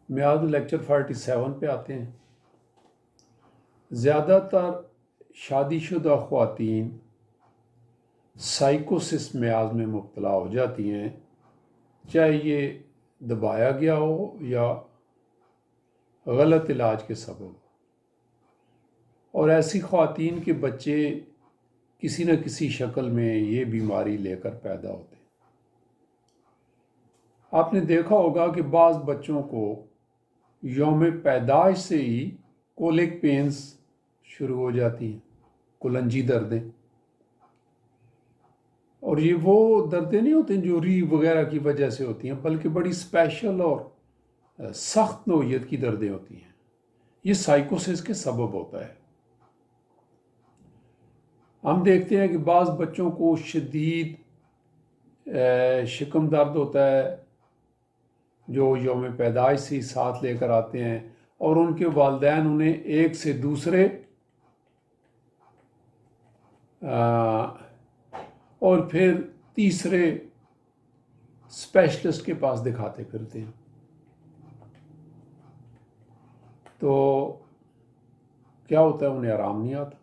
میعاد لیکچر 47 پہ آتے ہیں۔ زیادہ تر شادی شدہ خواتین سائیکوسس میاز میں مبتلا ہو جاتی ہیں، چاہے یہ دبایا گیا ہو یا غلط علاج کے سبب، اور ایسی خواتین کے بچے کسی نہ کسی شکل میں یہ بیماری لے کر پیدا ہوتے ہیں۔ آپ نے دیکھا ہوگا کہ بعض بچوں کو یوم پیدائش سے ہی کولک پینز شروع ہو جاتی ہیں، کلنجی دردیں، اور یہ وہ دردیں نہیں ہوتی جو ری وغیرہ کی وجہ سے ہوتی ہیں، بلکہ بڑی اسپیشل اور سخت نوعیت کی دردیں ہوتی ہیں۔ یہ سائیکوسس کے سبب ہوتا ہے۔ ہم دیکھتے ہیں کہ بعض بچوں کو شدید شکم درد ہوتا ہے جو یوم پیدائش سے ساتھ لے کر آتے ہیں، اور ان کے والدین انہیں ایک سے دوسرے اور پھر تیسرے اسپیشلسٹ کے پاس دکھاتے پھرتے ہیں۔ تو کیا ہوتا ہے؟ انہیں آرام نہیں آتا۔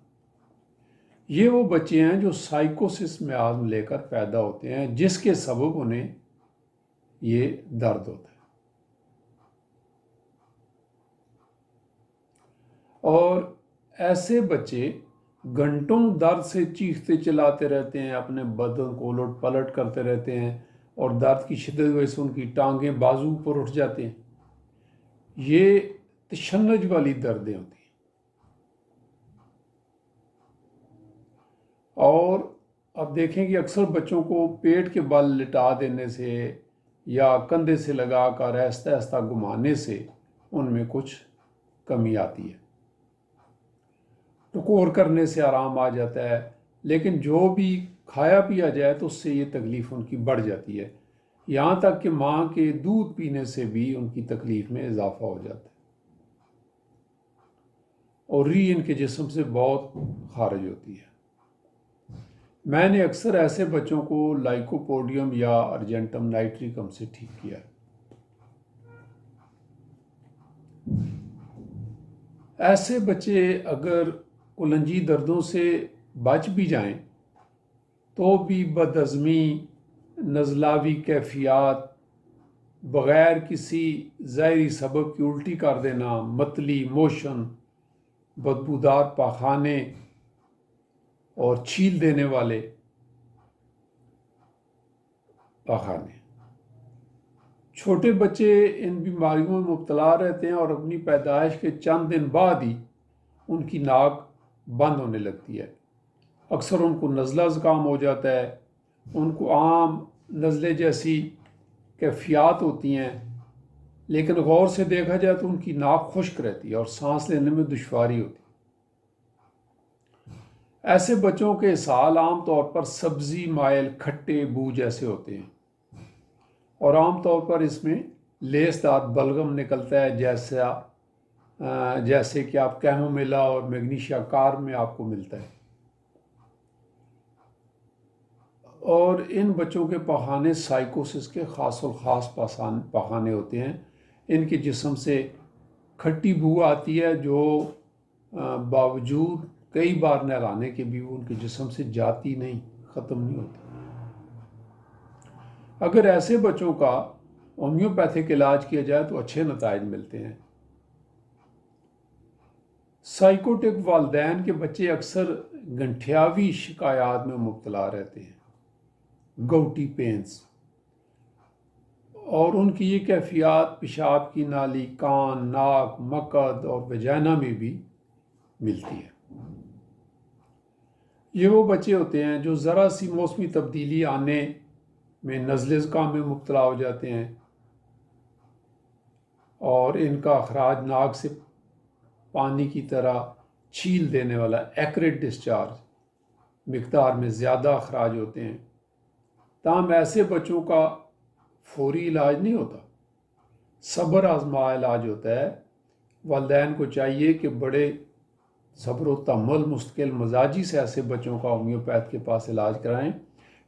یہ وہ بچے ہیں جو سائیکوسس میاز لے کر پیدا ہوتے ہیں، جس کے سبب انہیں یہ درد ہوتا ہے۔ اور ایسے بچے گھنٹوں درد سے چیختے چلاتے رہتے ہیں، اپنے بدن کو الٹ پلٹ کرتے رہتے ہیں، اور درد کی شدت کی وجہ سے ان کی ٹانگیں بازو پر اٹھ جاتے ہیں۔ یہ تشنج والی دردیں ہوتی ہیں۔ اور اب دیکھیں کہ اکثر بچوں کو پیٹ کے بل لٹا دینے سے یا کندھے سے لگا کر آہستہ آہستہ گھمانے سے ان میں کچھ کمی آتی ہے، ٹکور کرنے سے آرام آ جاتا ہے، لیکن جو بھی کھایا پیا جائے تو اس سے یہ تکلیف ان کی بڑھ جاتی ہے، یہاں تک کہ ماں کے دودھ پینے سے بھی ان کی تکلیف میں اضافہ ہو جاتا ہے، اور ری ان کے جسم سے بہت خارج ہوتی ہے۔ میں نے اکثر ایسے بچوں کو لائکوپوڈیم یا ارجنٹم نائٹریکم سے ٹھیک کیا ہے۔ ایسے بچے اگر کلنجی دردوں سے بچ بھی جائیں تو بھی بدہضمی، نزلاوی کیفیات، بغیر کسی ظاہری سبب کی الٹی کر دینا، متلی موشن، بدبودار پاخانے اور چھیل دینے والے پاخانے، چھوٹے بچے ان بیماریوں میں مبتلا رہتے ہیں، اور اپنی پیدائش کے چند دن بعد ہی ان کی ناک بند ہونے لگتی ہے۔ اکثر ان کو نزلہ زکام ہو جاتا ہے، ان کو عام نزلے جیسی کیفیات ہوتی ہیں، لیکن غور سے دیکھا جائے تو ان کی ناک خشک رہتی ہے اور سانس لینے میں دشواری ہوتی ہے۔ ایسے بچوں کے اسہال عام طور پر سبزی مائل کھٹے بو جیسے ہوتے ہیں، اور عام طور پر اس میں لیس دار بلغم نکلتا ہے، جیسے کہ آپ کیمومیلا اور میگنیشیا کار میں آپ کو ملتا ہے۔ اور ان بچوں کے پخانے سائیکوسس کے خاص الخاص پخانے ہوتے ہیں۔ ان کے جسم سے کھٹی بو آتی ہے جو باوجود کئی بار نہلانے کے بھی ان کے جسم سے جاتی نہیں، ختم نہیں ہوتی۔ اگر ایسے بچوں کا ہومیوپیتھک علاج کیا جائے تو اچھے نتائج ملتے ہیں۔ سائیکوٹک والدین کے بچے اکثر گنٹھیاوی شکایات میں مبتلا رہتے ہیں، گوٹی پینز، اور ان کی یہ کیفیات پیشاب کی نالی، کان، ناک، مقعد اور ویجائنا میں بھی ملتی ہے۔ یہ وہ بچے ہوتے ہیں جو ذرا سی موسمی تبدیلی آنے میں نزلے زکام میں مبتلا ہو جاتے ہیں، اور ان کا اخراج ناک سے پانی کی طرح چھیل دینے والا ایکریٹ ڈسچارج مقدار میں زیادہ اخراج ہوتے ہیں۔ تاہم ایسے بچوں کا فوری علاج نہیں ہوتا، صبر آزما علاج ہوتا ہے۔ والدین کو چاہیے کہ بڑے صبر و تحمل مستقل مزاجی سے ایسے بچوں کا ہومیوپیتھ کے پاس علاج کرائیں،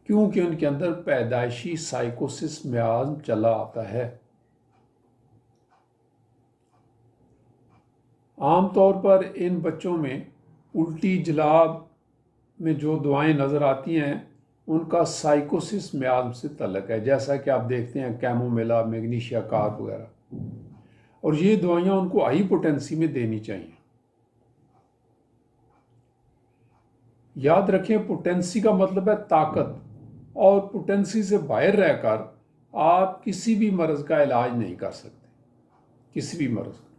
کیونکہ ان کے اندر پیدائشی سائیکوسس میازم چلا آتا ہے۔ عام طور پر ان بچوں میں الٹی جلاب میں جو دعائیں نظر آتی ہیں ان کا سائیکوسس میازم سے تعلق ہے، جیسا کہ آپ دیکھتے ہیں کیمومیلا، میگنیشیا کارب وغیرہ، اور یہ دوائیاں ان کو ہائی پوٹینسی میں دینی چاہیے۔ یاد رکھیں پوٹینسی کا مطلب ہے طاقت، اور پوٹینسی سے باہر رہ کر آپ کسی بھی مرض کا علاج نہیں کر سکتے، کسی بھی مرض کا۔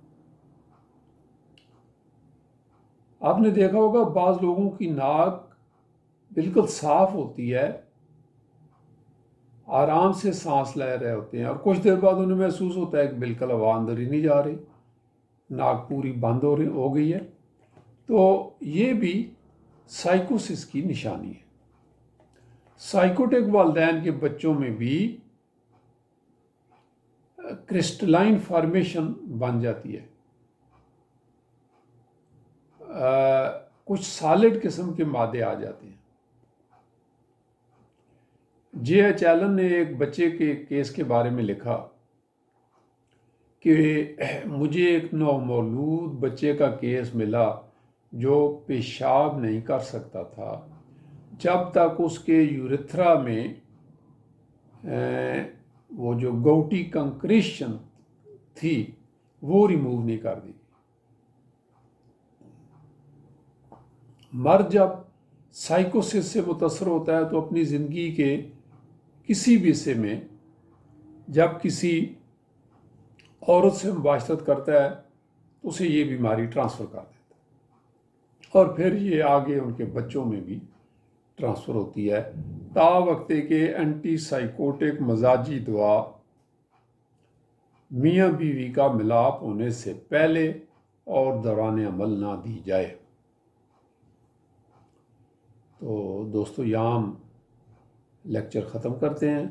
آپ نے دیکھا ہوگا بعض لوگوں کی ناک بالکل صاف ہوتی ہے، آرام سے سانس لے رہے ہوتے ہیں، اور کچھ دیر بعد انہیں محسوس ہوتا ہے کہ بالکل ہوا اندر ہی نہیں جا رہی، ناک پوری بند ہو گئی ہے۔ تو یہ بھی سائیکوسس کی نشانی ہے۔ سائیکوٹک والدین کے بچوں میں بھی کرسٹلائن فارمیشن بن جاتی ہے، کچھ سالڈ قسم کے مادے آ جاتے ہیں۔ جے ایچ ایلن نے ایک بچے کے کیس کے بارے میں لکھا کہ مجھے ایک نومولود بچے کا کیس ملا جو پیشاب نہیں کر سکتا تھا جب تک اس کے یوریتھرا میں وہ جو گوٹی کنکریشن تھی وہ ریموو نہیں کر دی۔ مرد جب سائیکوسس سے متاثر ہوتا ہے تو اپنی زندگی کے کسی بھی حصے میں جب کسی عورت سے مباشرت کرتا ہے تو اسے یہ بیماری ٹرانسفر کر دیتا ہے، اور پھر یہ آگے ان کے بچوں میں بھی ٹرانسفر ہوتی ہے، تا وقتے کے اینٹی سائیکوٹک مزاجی دوا میاں بیوی کا ملاپ ہونے سے پہلے اور دوران عمل نہ دی جائے۔ تو دوستو یہاں ہم لیکچر ختم کرتے ہیں،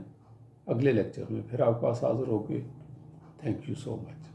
اگلے لیکچر میں پھر آپ کے پاس حاضر ہو کے۔ Thank you so much.